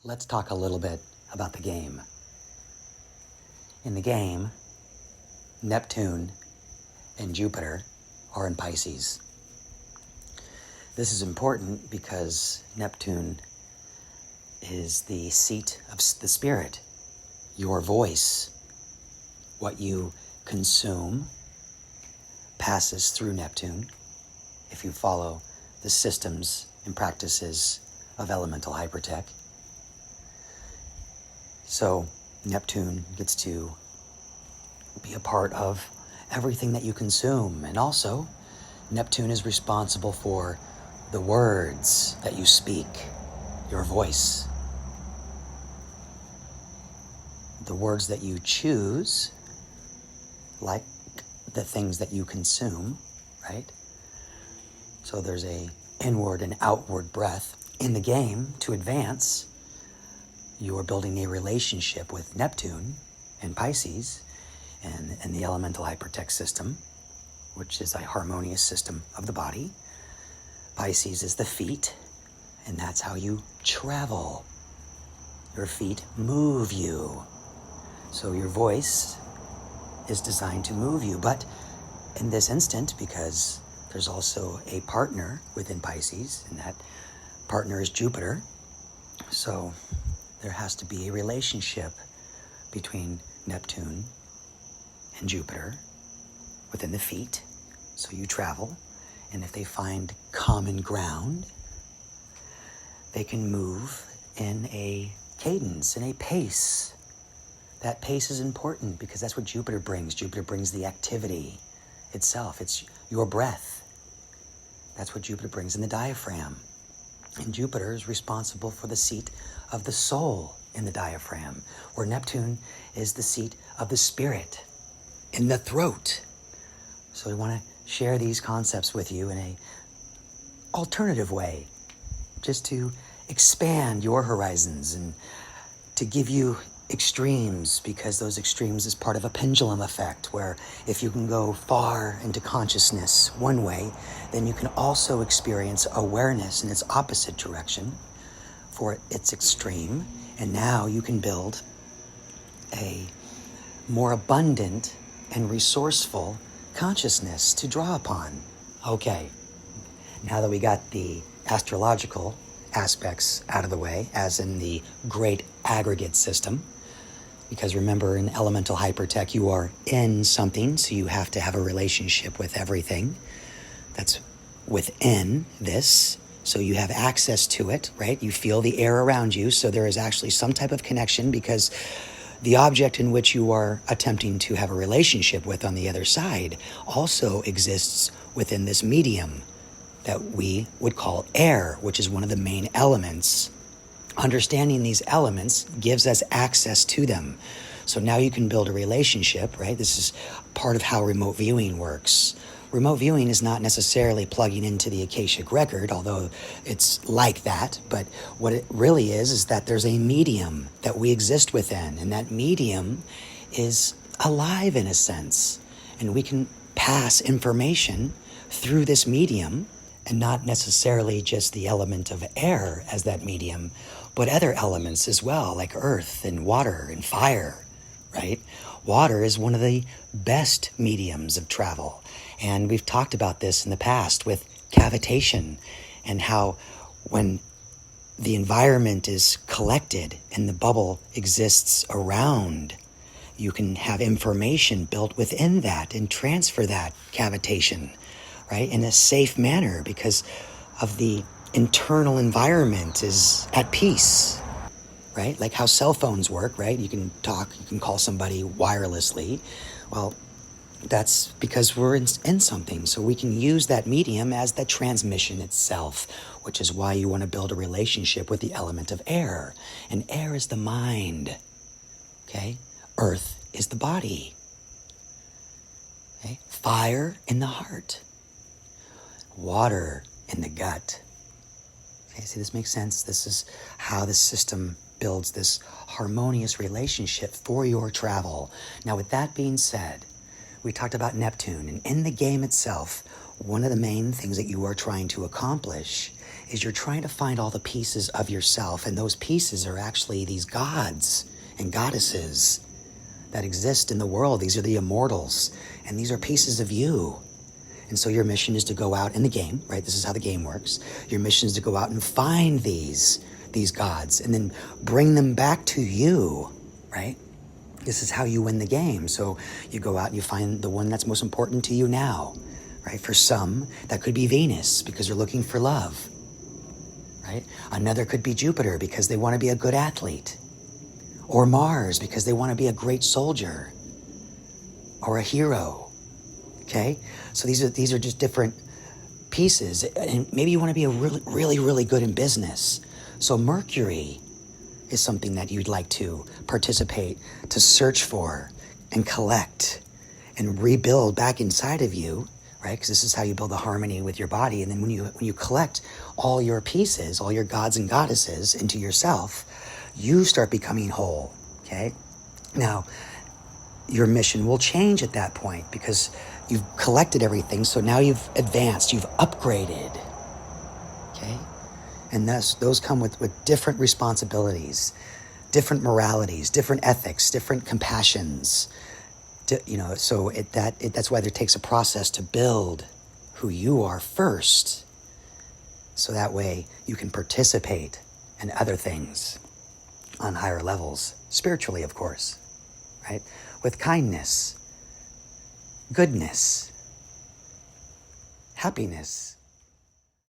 Let's talk a little bit about the game. In the game, Neptune and Jupiter are in Pisces. This is important because Neptune is the seat of the spirit, your voice. What you consume passes through Neptune if you follow the systems and practices of elemental hypertech. So Neptune gets to be a part of everything that you consume. And also, Neptune is responsible for the words that you speak, your voice. The words that you choose, like the things that you consume, right? So there's a inward and outward breath. In the game, to advance, you are building a relationship with Neptune and Pisces and the elemental hypertech system, which is a harmonious system of the body. Pisces is the feet, and that's how you travel. Your feet move you. So your voice is designed to move you. But in this instant, because there's also a partner within Pisces, and that partner is Jupiter, so there has to be a relationship between Neptune and Jupiter within the feet. So you travel, and if they find common ground, they can move in a cadence, in a pace. That pace is important because that's what Jupiter brings. Jupiter brings the activity itself. It's your breath. That's what Jupiter brings in the diaphragm. And Jupiter is responsible for the seat of the soul in the diaphragm, where Neptune is the seat of the spirit in the throat. So we want to share these concepts with you in a alternative way, just to expand your horizons and to give you extremes, because those extremes is part of a pendulum effect, where if you can go far into consciousness one way, then you can also experience awareness in its opposite direction for its extreme. And now you can build a more abundant and resourceful consciousness to draw upon. Okay, now that we got the astrological aspects out of the way, as in the great aggregate system, because remember, in elemental hypertech, you are in something, so you have to have a relationship with everything that's within this, so you have access to it, right? You feel the air around you, so there is actually some type of connection, because the object in which you are attempting to have a relationship with on the other side also exists within this medium that we would call air, which is one of the main elements. Understanding these elements gives us access to them. So now you can build a relationship, right? This is part of how remote viewing works. Remote viewing is not necessarily plugging into the Akashic record, although it's like that. But what it really is that there's a medium that we exist within, and that medium is alive in a sense. And we can pass information through this medium, and not necessarily just the element of air as that medium, but other elements as well, like earth and water and fire, right? Water is one of the best mediums of travel. And we've talked about this in the past with cavitation, and how when the environment is collected and the bubble exists around, you can have information built within that and transfer that cavitation, right, in a safe manner, because of the internal environment is at peace, right? Like how cell phones work, right? You can talk, you can call somebody wirelessly. Well, that's because we're in something, so we can use that medium as the transmission itself, which is why you want to build a relationship with the element of air. And air is the mind, okay? Earth is the body, okay? Fire in the heart. Water in the gut. Okay, see, this makes sense. This is how the system builds this harmonious relationship for your travel. Now, with that being said, we talked about Neptune, and in the game itself, one of the main things that you are trying to accomplish is you're trying to find all the pieces of yourself, and those pieces are actually these gods and goddesses that exist in the world. These are the immortals, and these are pieces of you. And so your mission is to go out in the game, right? This is how the game works. Your mission is to go out and find these gods and then bring them back to you, right? This is how you win the game. So you go out and you find the one that's most important to you now, right? For some, that could be Venus because you're looking for love, right? Another could be Jupiter because they want to be a good athlete, or Mars because they want to be a great soldier or a hero, okay? So these are just different pieces, and maybe you want to be a really good in business. So Mercury is something that you'd like to participate, to search for and collect and rebuild back inside of you, right? Because this is how you build the harmony with your body. And then when you collect all your pieces, all your gods and goddesses into yourself, you start becoming whole, okay? Now, your mission will change at that point because you've collected everything. So now you've advanced, you've upgraded, okay? And those come with different responsibilities, different moralities, different ethics, different compassions. So that's why there takes a process to build who you are first. So that way you can participate in other things on higher levels, spiritually, of course, right? With kindness, goodness, happiness.